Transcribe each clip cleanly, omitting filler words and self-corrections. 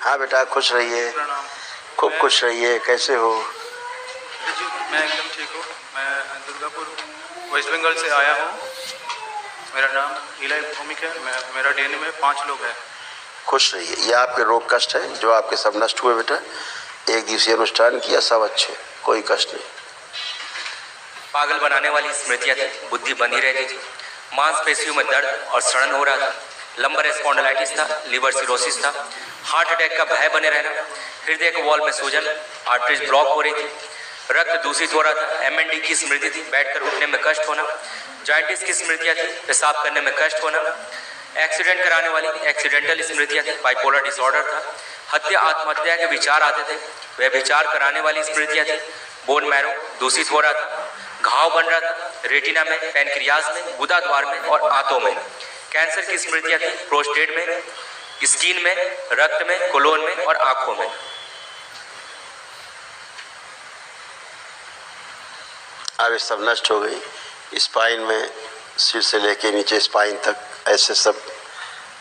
हाँ बेटा, खुश रहिए, खूब खुश रहिए। कैसे हो? जी मैं एकदम ठीक हूँ। मैं दुर्गापुर वेस्ट बंगाल से आया हूँ। मेरा नाम इलाई भौमिक है। मेरा डीएनए में 5 लोग हैं। खुश रहिए। ये आपके रोग कष्ट है जो आपके सब नष्ट हुए बेटा। एक दिवसीय अनुष्ठान किया, सब अच्छे, कोई कष्ट नहीं। पागल बनाने वाली स्मृतियाँ थी, बुद्धि बंधी रहती थी, मांसपेशियों में दर्द और सड़न हो रहा था, लंबर स्पॉन्डिलाइटिस था, लिवर सिरोसिस था, हार्ट अटैक का भय बने रहना, हृदय के वॉल में सूजन, आर्टरीज ब्लॉक हो रही थी, रक्त दूषित हो रहा था, एमएनडी की स्मृति थी, बैठकर उठने में कष्ट होना, जॉइंटिस की स्मृतियाँ थी, पेशाब करने में कष्ट होना, एक्सीडेंट कराने वाली एक्सीडेंटल स्मृतियाँ थी, बाइपोलर डिसऑर्डर था, हत्या आत्महत्या के विचार आते थे, वह विचार कराने वाली स्मृतियाँ थी, बोन मैरो दूषित हो रहा था, घाव बन रहा था, रेटिना में, पैनक्रियाज में, गुदा द्वार में और आंतों में, कैंसर की स्मृतियाँ थी, प्रोस्टेट में, स्किन में, रक्त में, कोलोन में और आंखों में। अब ये सब नष्ट हो गई। स्पाइन में, सिर से लेके नीचे स्पाइन तक ऐसे सब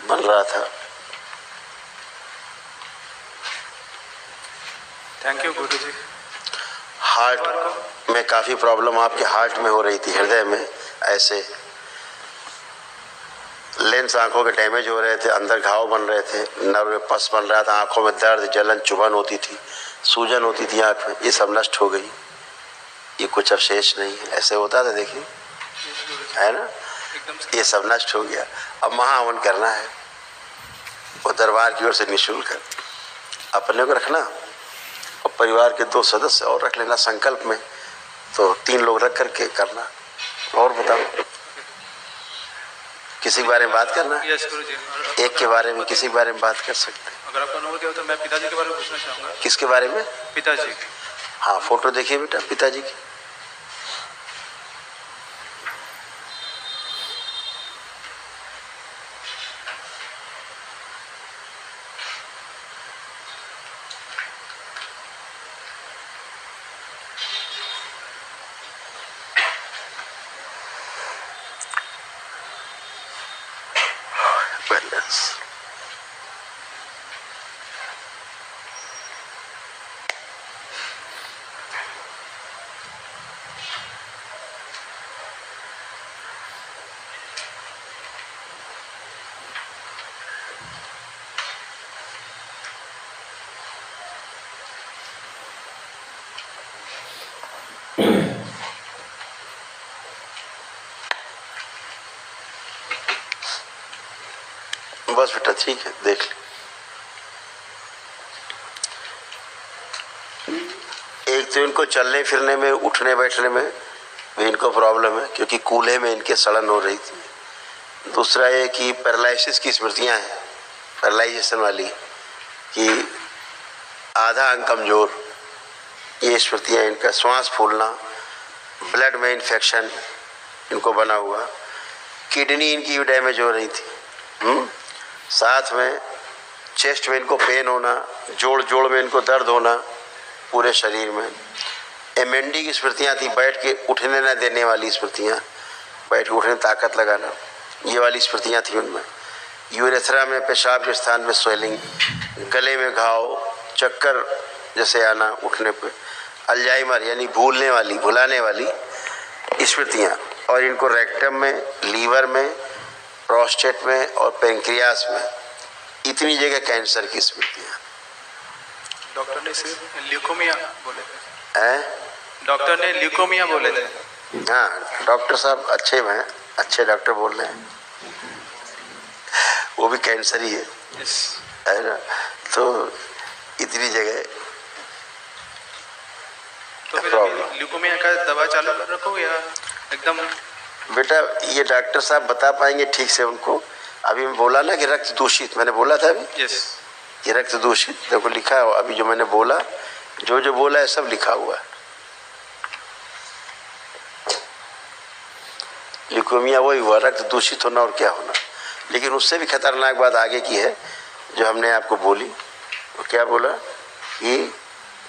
बन रहा था। Thank you Guru ji. Heart में काफ़ी प्रॉब्लम आपके हार्ट में हो रही थी, हृदय में ऐसे लेंस आंखों के डैमेज हो रहे थे, अंदर घाव बन रहे थे, नर्व में पस बन रहा था, आंखों में दर्द, जलन, चुभन होती थी, सूजन होती थी आंख में। ये सब नष्ट हो गई। ये कुछ अवशेष नहीं है। ऐसे होता था, देखिए, है ना? ये सब नष्ट हो गया। अब महाहवन करना है, वो दरबार की ओर से निःशुल्क। अपने को रखना और परिवार के 2 सदस्य और रख लेना संकल्प में, तो 3 लोग रख करके करना। और बताओ, किसी के बारे में बात करना? यस गुरु जी। एक के बारे में, किसी के बारे में बात कर सकते हैं। अगर आपका अनुभव हो तो मैं पिताजी के बारे में पूछना चाहूँगा। किसके बारे में? पिताजी। हाँ, फोटो देखिए बेटा पिताजी की। बस बेटा ठीक है, देख ले। एक तो इनको चलने फिरने में, उठने बैठने में भी इनको प्रॉब्लम है, क्योंकि कूल्हे में इनके सड़न हो रही थी। दूसरा ये कि पैरालिसिस की स्मृतियां हैं, पैरालाइजेशन वाली, कि आधा अंग कमजोर, ये स्मृतियां। इनका श्वास फूलना, ब्लड में इन्फेक्शन इनको बना हुआ, किडनी इनकी डैमेज हो रही थी। साथ में चेस्ट में इनको पेन होना, जोड़ जोड़ में इनको दर्द होना पूरे शरीर में। एमएनडी की स्मृतियाँ थी, बैठ के उठने न देने वाली स्मृतियाँ, बैठ के उठने ताकत लगाना, ये वाली स्मृतियाँ थी उनमें। यूरेथ्रा में, पेशाब के स्थान में स्वेलिंग, गले में घाव, चक्कर जैसे आना उठने पे, अल्जाइमर यानी भूलने वाली, भुलाने वाली स्मृतियाँ। और इनको रेक्टम में, लीवर में, प्रोस्टेट में और पेनक्रियास में, इतनी जगह कैंसर की स्मृतियाँ। डॉक्टर ने सिर्फ ल्यूकोमिया बोले थे। हैं? डॉक्टर ने ल्यूकोमिया बोले थे। हाँ, डॉक्टर साहब अच्छे हैं, अच्छे डॉक्टर बोल रहे हैं। वो भी कैंसर ही है ना? तो इतनी जगह तो फिर ल्यूकोमिया का दवा चालू कर रखो या एकदम? बेटा ये डॉक्टर साहब बता पाएंगे ठीक से उनको। अभी मैं बोला ना कि रक्त दूषित, मैंने बोला था अभी। यस। ये रक्त दूषित देखो लिखा है, अभी जो मैंने बोला, जो जो बोला है सब लिखा हुआ है। ल्यूकोमिया वही हुआ, रक्त दूषित होना और क्या होना। लेकिन उससे भी खतरनाक बात आगे की है जो हमने आपको बोली। वो क्या बोला कि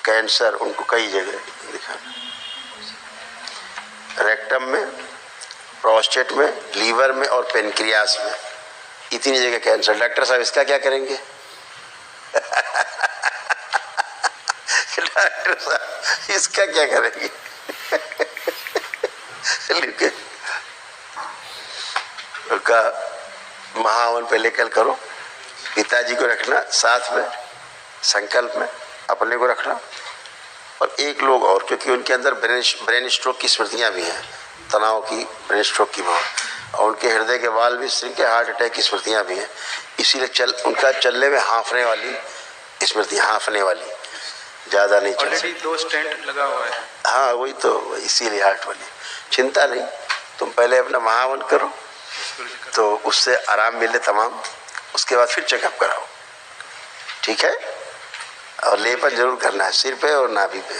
कैंसर उनको कई जगह दिखा, रेक्टम में, प्रोस्टेट में, लीवर में और पेनक्रियास में, इतनी जगह कैंसर। डॉक्टर साहब इसका क्या करेंगे? इसका क्या करेंगे? लेकिन उनका महावन पहले कल करो, पिताजी को रखना साथ में, संकल्प में अपने को रखना, और एक लोग और, क्योंकि उनके अंदर ब्रेन स्ट्रोक की स्मृतियां भी हैं, तनाव की, ब्रेन स्ट्रोक की बहुत, और उनके हृदय के वाल्व भी सिंह के हार्ट अटैक की स्मृतियां भी हैं। इसीलिए उनका चलने में हाँफने वाली स्मृति, हाँफने वाली, ज़्यादा नहीं चल ऑलरेडी 2 स्टेंट लगा हुआ है। हाँ वही तो, इसीलिए हार्ट वाली। चिंता नहीं, तुम पहले अपना महावन करो तो उससे आराम मिले तमाम, उसके बाद फिर चेकअप कराओ, ठीक है? और लेपन जरूर करना है सिर पे और नाभि पे।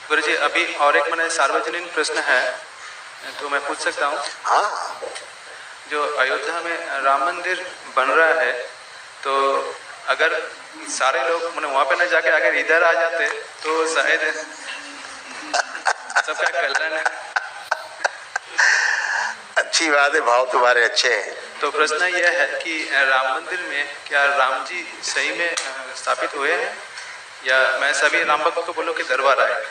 गुरु जी अभी और एक मैंने सार्वजनिक प्रश्न है, तो मैं पूछ सकता हूँ? हाँ, जो अयोध्या में राम मंदिर बन रहा है, तो अगर सारे लोग मैंने वहाँ पे न जाके अगर इधर आ जाते तो शायद सबका कल्याण है। अच्छी बात है, भाव तुम्हारे अच्छे हैं। तो प्रश्न यह है कि राम मंदिर में क्या राम जी सही में स्थापित हुए हैं, या मैं सभी राम भक्त को बोलूं कि दरबार आए?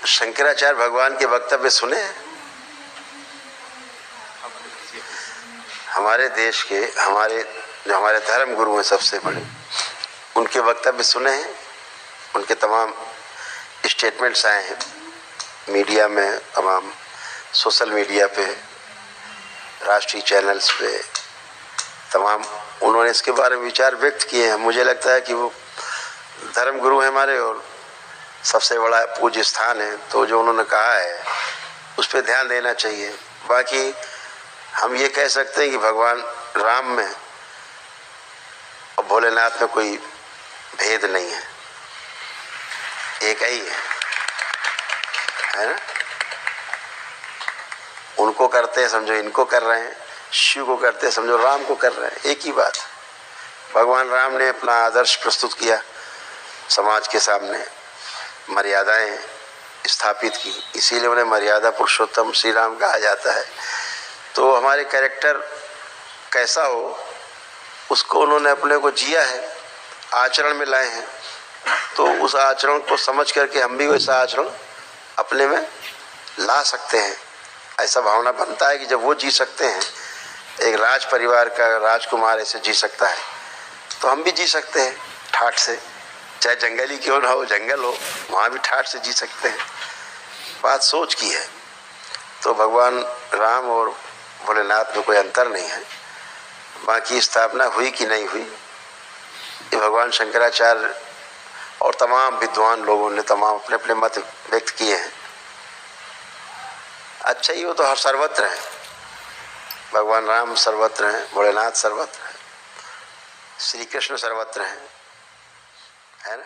शंकराचार्य भगवान के वक्तव्य सुने? हमारे देश के जो हमारे धर्म गुरु हैं सबसे बड़े, उनके वक्तव्य सुने हैं? उनके तमाम स्टेटमेंट्स आए हैं मीडिया में, तमाम सोशल मीडिया पे, राष्ट्रीय चैनल्स पे, तमाम उन्होंने इसके बारे में विचार व्यक्त किए हैं। मुझे लगता है कि वो धर्म गुरु हैं हमारे और सबसे बड़ा पूज्य स्थान है, तो जो उन्होंने कहा है उस पर ध्यान देना चाहिए। बाकी हम ये कह सकते हैं कि भगवान राम में और भोलेनाथ में कोई भेद नहीं है, एक ही है ना? उनको करते हैं समझो इनको कर रहे हैं, शिव को करते हैं समझो राम को कर रहे हैं, एक ही बात है। भगवान राम ने अपना आदर्श प्रस्तुत किया समाज के सामने, मर्यादाएं स्थापित की, इसीलिए उन्हें मर्यादा पुरुषोत्तम श्री राम कहा जाता है। तो हमारे कैरेक्टर कैसा हो उसको उन्होंने अपने को जिया है, आचरण में लाए हैं, तो उस आचरण को समझ करके हम भी वैसा आचरण अपने में ला सकते हैं। ऐसा भावना बनता है कि जब वो जी सकते हैं, एक राज परिवार का राजकुमार ऐसे जी सकता है, तो हम भी जी सकते हैं ठाठ से, चाहे जंगल ही क्यों ना हो, जंगल हो वहाँ भी ठाठ से जी सकते हैं। बात सोच की है। तो भगवान राम और भोलेनाथ में कोई अंतर नहीं है। बाकी स्थापना हुई कि नहीं हुई, ये भगवान शंकराचार्य और तमाम विद्वान लोगों ने तमाम अपने अपने मत व्यक्त किए हैं। अच्छा ही वो तो हर सर्वत्र है, भगवान राम सर्वत्र हैं, भोलेनाथ सर्वत्र हैं, श्री कृष्ण सर्वत्र हैं, है ना?